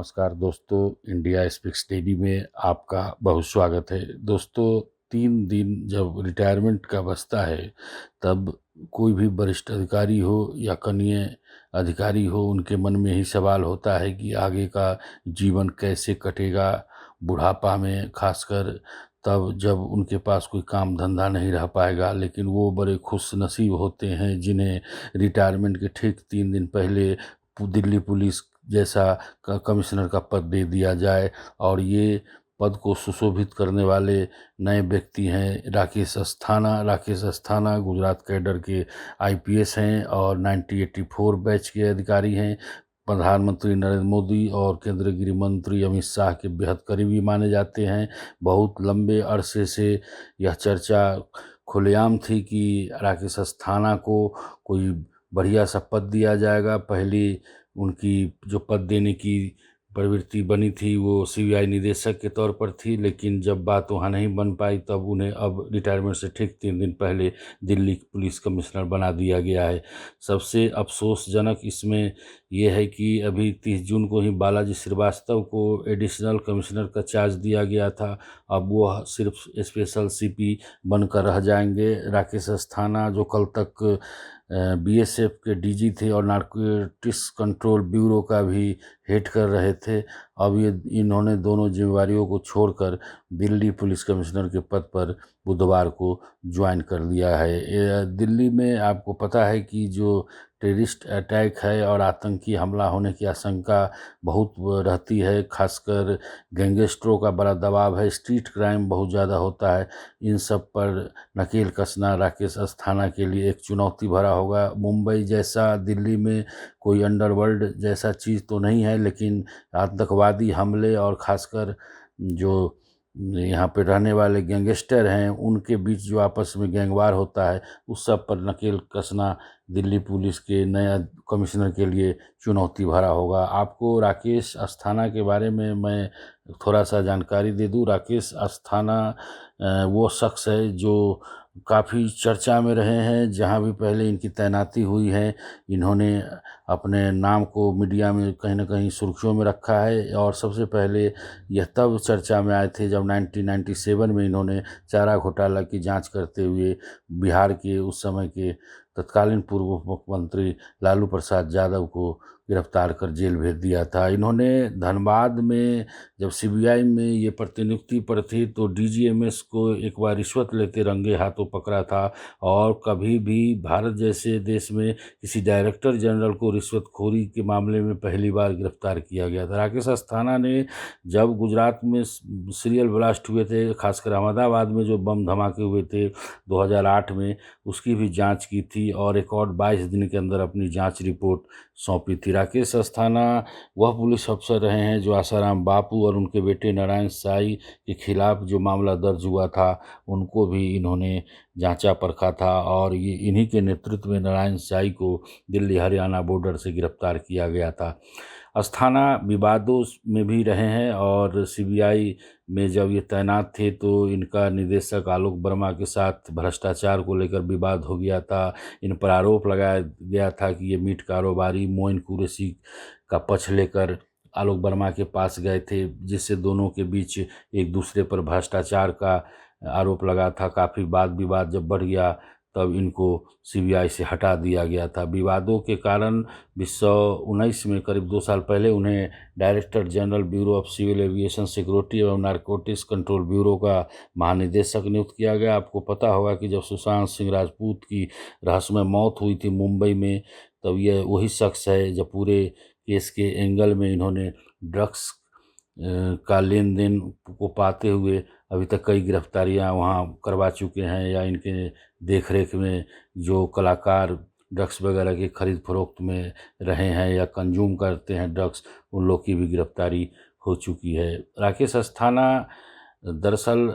नमस्कार दोस्तों, India speaks daily में आपका बहुत स्वागत है। दोस्तों, 3 दिन जब रिटायरमेंट का बचता है तब कोई भी वरिष्ठ अधिकारी हो या कनीय अधिकारी हो, उनके मन में ही सवाल होता है कि आगे का जीवन कैसे कटेगा। बुढ़ापा में खासकर तब जब उनके पास कोई काम धंधा नहीं रह पाएगा, लेकिन वो बड़े खुश नसीब होते हैं जिन्हें रिटायरमेंट के ठीक 3 दिन पहले दिल्ली पुलिस जैसा कमिश्नर का पद दे दिया जाए। और ये पद को सुशोभित करने वाले नए व्यक्ति हैं राकेश अस्थाना गुजरात कैडर के आईपीएस हैं और 1984 बैच के अधिकारी हैं। प्रधानमंत्री नरेंद्र मोदी और केंद्रीय गृह मंत्री अमित शाह के बेहद करीबी माने जाते हैं। बहुत लंबे अरसे से यह चर्चा खुलेआम थी कि राकेश अस्थाना को कोई बढ़िया सा पद दिया जाएगा। पहली उनकी जो पद देने की प्रवृत्ति बनी थी वो सीबीआई निदेशक के तौर पर थी, लेकिन जब बात वहाँ नहीं बन पाई तब उन्हें अब रिटायरमेंट से ठीक 3 दिन पहले दिल्ली पुलिस कमिश्नर बना दिया गया है। सबसे अफसोसजनक इसमें यह है कि अभी 30 जून को ही बालाजी श्रीवास्तव को एडिशनल कमिश्नर का चार्ज दिया गया था। अब वो सिर्फ स्पेशल सीपी बनकर रह जाएंगे। राकेश अस्थाना जो कल तक बीएसएफ के डीजी थे और नारकोटिक्स कंट्रोल ब्यूरो का भी हेड कर रहे थे, अब ये इन्होंने दोनों जिम्मेवारियों को छोड़कर दिल्ली पुलिस कमिश्नर के पद पर बुधवार को ज्वाइन कर लिया है। दिल्ली में आपको पता है कि जो टेररिस्ट अटैक है और आतंकी हमला होने की आशंका बहुत रहती है। खासकर गैंगस्टरों का बड़ा दबाव है, स्ट्रीट क्राइम बहुत ज़्यादा होता है। इन सब पर नकेल कसना राकेश अस्थाना के लिए एक चुनौती भरा होगा। मुंबई जैसा दिल्ली में कोई अंडरवर्ल्ड जैसा चीज़ तो नहीं है, लेकिन आतंकवादी हमले और खासकर जो यहाँ पे रहने वाले गैंगस्टर हैं उनके बीच जो आपस में गैंगवार होता है, उस सब पर नकेल कसना दिल्ली पुलिस के नया कमिश्नर के लिए चुनौती भरा होगा। आपको राकेश अस्थाना के बारे में मैं थोड़ा सा जानकारी दे दूं। राकेश अस्थाना वो शख्स है जो काफ़ी चर्चा में रहे हैं। जहां भी पहले इनकी तैनाती हुई है, इन्होंने अपने नाम को मीडिया में कहीं ना कहीं सुर्खियों में रखा है। और सबसे पहले यह तब चर्चा में आए थे जब 1997 में इन्होंने चारा घोटाला की जांच करते हुए बिहार के उस समय के तत्कालीन पूर्व मुख्यमंत्री लालू प्रसाद यादव को गिरफ्तार कर जेल भेज दिया था। इन्होंने धनबाद में जब सीबीआई में ये प्रतिनियुक्ति पर थे तो डीजीएमएस को एक बार रिश्वत लेते रंगे हाथों पकड़ा था। और कभी भी भारत जैसे देश में किसी डायरेक्टर जनरल को रिश्वतखोरी के मामले में पहली बार गिरफ्तार किया गया था। राकेश अस्थाना ने जब गुजरात में सीरियल ब्लास्ट हुए थे, खासकर अहमदाबाद में जो बम धमाके हुए थे 2008 में, उसकी भी जांच की थी और एक और 22 दिन के अंदर अपनी जांच रिपोर्ट सौंपी थी। राकेश अस्थाना वह पुलिस अफसर रहे हैं जो आसाराम बापू और उनके बेटे नारायण साई के खिलाफ जो मामला दर्ज हुआ था उनको भी इन्होंने जांचा परखा था। और ये इन्हीं के नेतृत्व में नारायण साई को दिल्ली हरियाणा बॉर्डर से गिरफ्तार किया गया था। अस्थाना विवादों में भी रहे हैं और सीबीआई में जब ये तैनात थे तो इनका निदेशक आलोक वर्मा के साथ भ्रष्टाचार को लेकर विवाद हो गया था। इन पर आरोप लगाया गया था कि ये मीट कारोबारी मोइन कुरैशी का पक्ष लेकर आलोक वर्मा के पास गए थे, जिससे दोनों के बीच एक दूसरे पर भ्रष्टाचार का आरोप लगा था। काफ़ी वाद विवाद जब बढ़ गया तब इनको सीबीआई से हटा दिया गया था। विवादों के कारण 2019 में करीब 2 साल पहले उन्हें director general bureau of civil aviation security एवं नारकोटिक्स कंट्रोल ब्यूरो का महानिदेशक नियुक्त किया गया। आपको पता होगा कि जब सुशांत सिंह राजपूत की रहस्यमय मौत हुई थी मुंबई में, तब यह वही शख्स है जब पूरे केस के एंगल में इन्होंने ड्रग्स का लेन देन को पाते हुए अभी तक कई गिरफ्तारियां वहां करवा चुके हैं, या इनके देखरेख में जो कलाकार ड्रग्स वगैरह की खरीद फरोख्त में रहे हैं या कंज्यूम करते हैं ड्रग्स, उन लोग की भी गिरफ्तारी हो चुकी है। राकेश अस्थाना दरअसल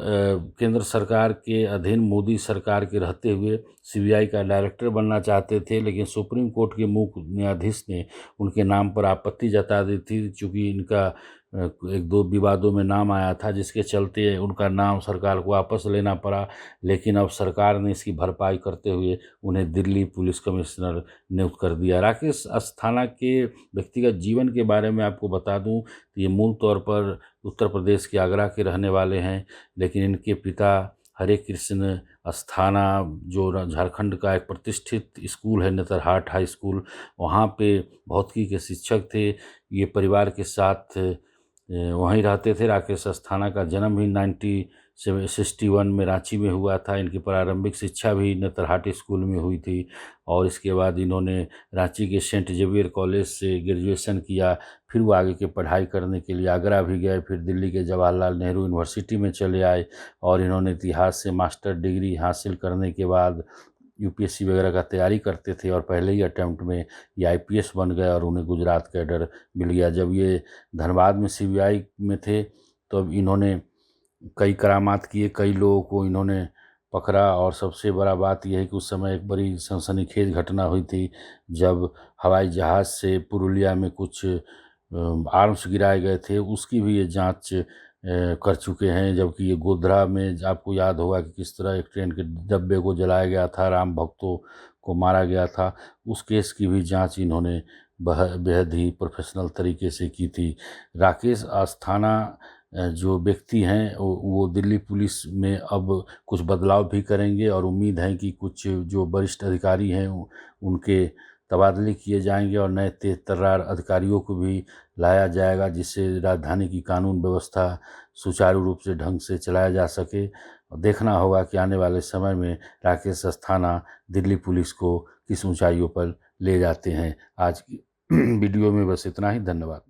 केंद्र सरकार के अधीन मोदी सरकार के रहते हुए सीबीआई का डायरेक्टर बनना चाहते थे, लेकिन सुप्रीम कोर्ट के मुख्य न्यायाधीश ने उनके नाम पर आपत्ति जता दी थी। चूँकि इनका एक दो विवादों में नाम आया था, जिसके चलते उनका नाम सरकार को वापस लेना पड़ा। लेकिन अब सरकार ने इसकी भरपाई करते हुए उन्हें दिल्ली पुलिस कमिश्नर नियुक्त कर दिया। राकेश अस्थाना के व्यक्तिगत जीवन के बारे में आपको बता दूं तो ये मूल तौर पर उत्तर प्रदेश के आगरा के रहने वाले हैं, लेकिन इनके पिता हरे कृष्ण अस्थाना, जो झारखंड का एक प्रतिष्ठित स्कूल है नेतरहाट हाई स्कूल, वहाँ पे भौतिकी के शिक्षक थे। ये परिवार के साथ वहीं रहते थे। राकेश अस्थाना का जन्म भी 1961 में रांची में हुआ था। इनकी प्रारंभिक शिक्षा भी नेतरहाट स्कूल में हुई थी और इसके बाद इन्होंने रांची के सेंट जेवियर कॉलेज से ग्रेजुएशन किया। फिर वो आगे की पढ़ाई करने के लिए आगरा भी गए, फिर दिल्ली के जवाहरलाल नेहरू यूनिवर्सिटी में चले आए और इन्होंने इतिहास से मास्टर डिग्री हासिल करने के बाद यूपीएससी वगैरह का तैयारी करते थे और पहले ही अटेम्प्ट में ये आईपीएस बन गए और उन्हें गुजरात कैडर मिल गया। जब ये धनबाद में सीबीआई में थे तो अब इन्होंने कई करामात किए, कई लोगों को इन्होंने पकड़ा और सबसे बड़ा बात यह है कि उस समय एक बड़ी सनसनीखेज घटना हुई थी जब हवाई जहाज़ से पुरुलिया में कुछ आर्म्स गिराए गए थे। उसकी भी ये जांच कर चुके हैं। जबकि ये गोधरा में आपको याद होगा कि किस तरह एक ट्रेन के डब्बे को जलाया गया था, राम भक्तों को मारा गया था, उस केस की भी जांच इन्होंने बेहद ही प्रोफेशनल तरीके से की थी। राकेश अस्थाना जो व्यक्ति हैं वो दिल्ली पुलिस में अब कुछ बदलाव भी करेंगे और उम्मीद है कि कुछ जो वरिष्ठ अधिकारी हैं उनके तबादले किए जाएंगे और नए तेज तर्रार अधिकारियों को भी लाया जाएगा, जिससे राजधानी की कानून व्यवस्था सुचारू रूप से ढंग से चलाया जा सके। और देखना होगा कि आने वाले समय में राकेश अस्थाना दिल्ली पुलिस को किस ऊंचाइयों पर ले जाते हैं। आज की वीडियो में बस इतना ही। धन्यवाद।